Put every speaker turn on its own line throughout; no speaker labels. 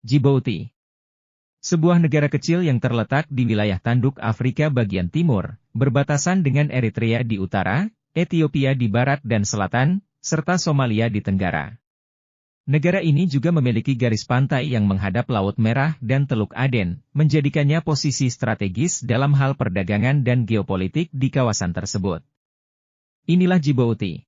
Djibouti, sebuah negara kecil yang terletak di wilayah tanduk Afrika bagian timur, berbatasan dengan Eritrea di utara, Ethiopia di barat dan selatan, serta Somalia di tenggara. Negara ini juga memiliki garis pantai yang menghadap Laut Merah dan Teluk Aden, menjadikannya posisi strategis dalam hal perdagangan dan geopolitik di kawasan tersebut. Inilah Djibouti.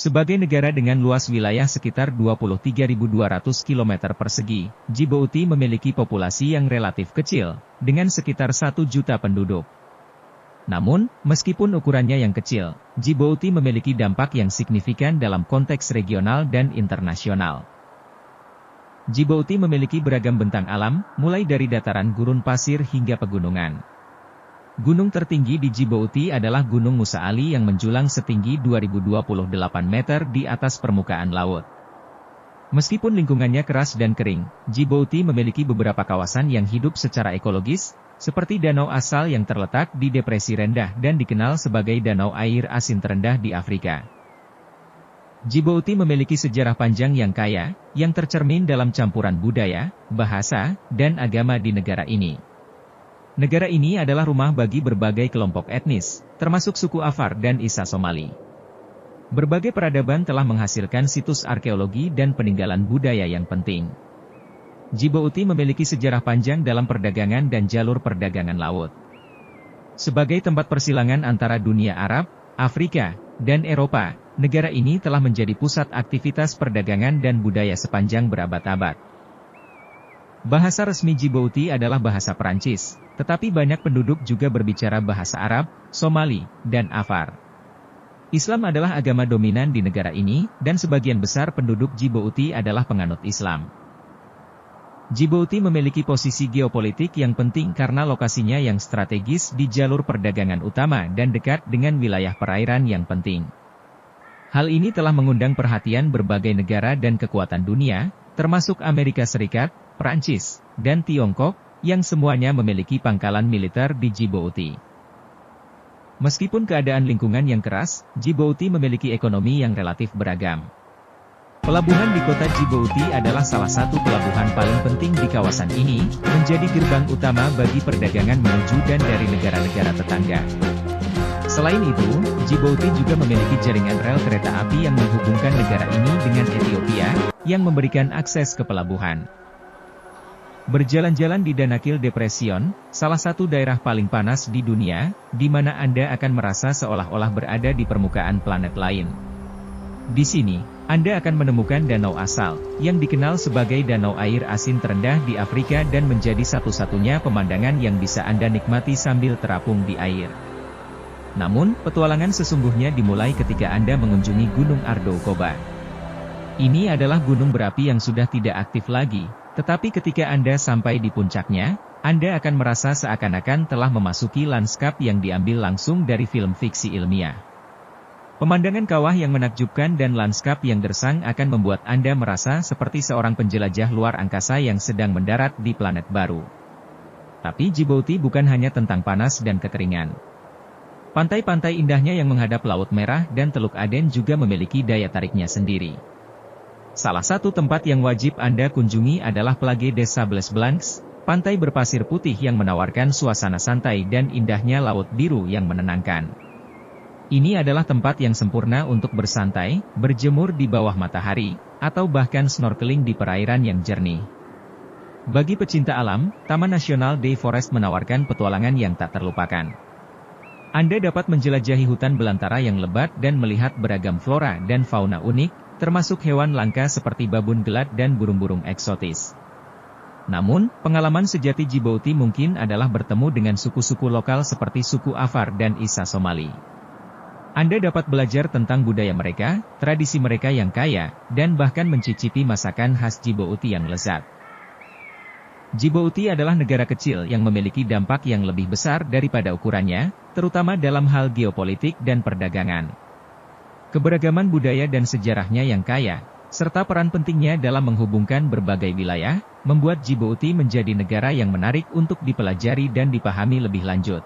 Sebagai negara dengan luas wilayah sekitar 23.200 km persegi, Djibouti memiliki populasi yang relatif kecil, dengan sekitar 1 juta penduduk. Namun, meskipun ukurannya yang kecil, Djibouti memiliki dampak yang signifikan dalam konteks regional dan internasional. Djibouti memiliki beragam bentang alam, mulai dari dataran gurun pasir hingga pegunungan. Gunung tertinggi di Djibouti adalah Gunung Musa Ali yang menjulang setinggi 2028 meter di atas permukaan laut. Meskipun lingkungannya keras dan kering, Djibouti memiliki beberapa kawasan yang hidup secara ekologis, seperti danau asal yang terletak di depresi rendah dan dikenal sebagai danau air asin terendah di Afrika. Djibouti memiliki sejarah panjang yang kaya, yang tercermin dalam campuran budaya, bahasa, dan agama di negara ini. Negara ini adalah rumah bagi berbagai kelompok etnis, termasuk suku Afar dan Isa Somali. Berbagai peradaban telah menghasilkan situs arkeologi dan peninggalan budaya yang penting. Djibouti memiliki sejarah panjang dalam perdagangan dan jalur perdagangan laut. Sebagai tempat persilangan antara dunia Arab, Afrika, dan Eropa, negara ini telah menjadi pusat aktivitas perdagangan dan budaya sepanjang berabad-abad. Bahasa resmi Djibouti adalah bahasa Perancis, tetapi banyak penduduk juga berbicara bahasa Arab, Somali, dan Afar. Islam adalah agama dominan di negara ini, dan sebagian besar penduduk Djibouti adalah penganut Islam. Djibouti memiliki posisi geopolitik yang penting karena lokasinya yang strategis di jalur perdagangan utama dan dekat dengan wilayah perairan yang penting. Hal ini telah mengundang perhatian berbagai negara dan kekuatan dunia, termasuk Amerika Serikat, Prancis, dan Tiongkok, yang semuanya memiliki pangkalan militer di Djibouti. Meskipun keadaan lingkungan yang keras, Djibouti memiliki ekonomi yang relatif beragam. Pelabuhan di kota Djibouti adalah salah satu pelabuhan paling penting di kawasan ini, menjadi gerbang utama bagi perdagangan menuju dan dari negara-negara tetangga. Selain itu, Djibouti juga memiliki jaringan rel kereta api yang menghubungkan negara ini dengan Ethiopia, yang memberikan akses ke pelabuhan. Berjalan-jalan di Danakil Depression, salah satu daerah paling panas di dunia, di mana Anda akan merasa seolah-olah berada di permukaan planet lain. Di sini, Anda akan menemukan danau asal, yang dikenal sebagai danau air asin terendah di Afrika dan menjadi satu-satunya pemandangan yang bisa Anda nikmati sambil terapung di air. Namun, petualangan sesungguhnya dimulai ketika Anda mengunjungi Gunung Ardokoba. Ini adalah gunung berapi yang sudah tidak aktif lagi, tetapi ketika Anda sampai di puncaknya, Anda akan merasa seakan-akan telah memasuki lanskap yang diambil langsung dari film fiksi ilmiah. Pemandangan kawah yang menakjubkan dan lanskap yang gersang akan membuat Anda merasa seperti seorang penjelajah luar angkasa yang sedang mendarat di planet baru. Tapi Djibouti bukan hanya tentang panas dan kekeringan. Pantai-pantai indahnya yang menghadap Laut Merah dan Teluk Aden juga memiliki daya tariknya sendiri. Salah satu tempat yang wajib Anda kunjungi adalah Plage des Sables Blancs, pantai berpasir putih yang menawarkan suasana santai dan indahnya laut biru yang menenangkan. Ini adalah tempat yang sempurna untuk bersantai, berjemur di bawah matahari, atau bahkan snorkeling di perairan yang jernih. Bagi pecinta alam, Taman Nasional Day Forest menawarkan petualangan yang tak terlupakan. Anda dapat menjelajahi hutan belantara yang lebat dan melihat beragam flora dan fauna unik, termasuk hewan langka seperti babun gelat dan burung-burung eksotis. Namun, pengalaman sejati Djibouti mungkin adalah bertemu dengan suku-suku lokal seperti suku Afar dan Isa Somali. Anda dapat belajar tentang budaya mereka, tradisi mereka yang kaya, dan bahkan mencicipi masakan khas Djibouti yang lezat. Djibouti adalah negara kecil yang memiliki dampak yang lebih besar daripada ukurannya, terutama dalam hal geopolitik dan perdagangan. Keberagaman budaya dan sejarahnya yang kaya, serta peran pentingnya dalam menghubungkan berbagai wilayah, membuat Djibouti menjadi negara yang menarik untuk dipelajari dan dipahami lebih lanjut.